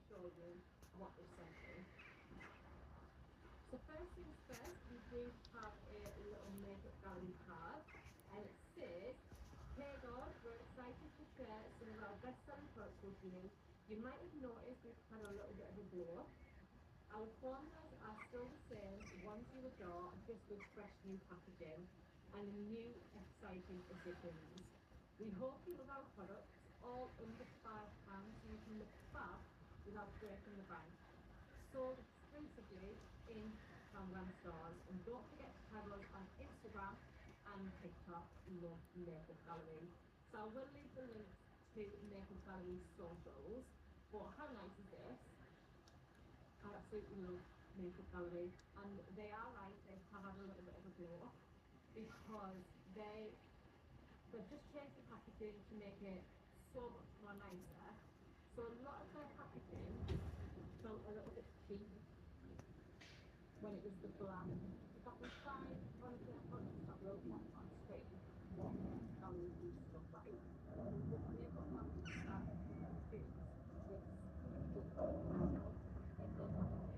show you what they've sent me. So first things first, we do have a little makeup gallery card, and it says, "Hey God, we're excited to share some of our best-selling products with you. You might have noticed we've had a little bit of a glow up. Our formulas are still the same, ones you adore, just with fresh new packaging and new exciting additions. We hope you love our products, all under £5, so you can look fab without breaking the bank. Sold exclusively in Poundland stores. And don't forget to tag us on Instagram and TikTok, Love Makeup Gallery." So I will leave the links to Makeup Gallery's socials. But how nice is this? I absolutely love Makeup Gallery, and they are right, they have had a little bit of a glow up because they've just changed the packaging to make it so much more nicer. So a lot of their packaging felt a little bit cheap when it was the black. That was fine. Honestly, I thought it got real black on screen. What gallery do stuff right? But they've got that boots, this big panel in their packaging.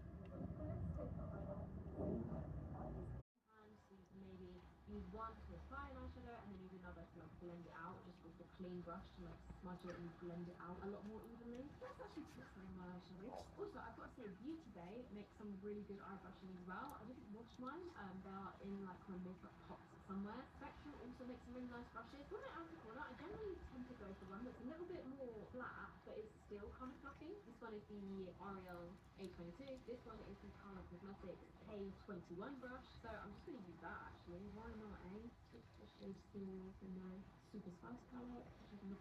The first thing that I like is and so you can maybe use one to apply an eyeshadow and then use another to like blend it out just with the clean brush to like smudge it and blend it out a lot more evenly. That's actually preferring my eyeshadow. Also, I've got to say, Beauty Bay makes some really good eye brushes as well. I didn't wash mine. They are in like my makeup pots somewhere. Spectrum also makes some really nice brushes. When I out of corner, I generally tend to go for one that's a little bit more flat, but it's still kind of fluffy. This one is the L'Oreal A22. This one is the Color Cosmetics K21 brush. So I'm just going to use that actually. Why not, eh? It's the shade Smooth in the Super Spice palette, which is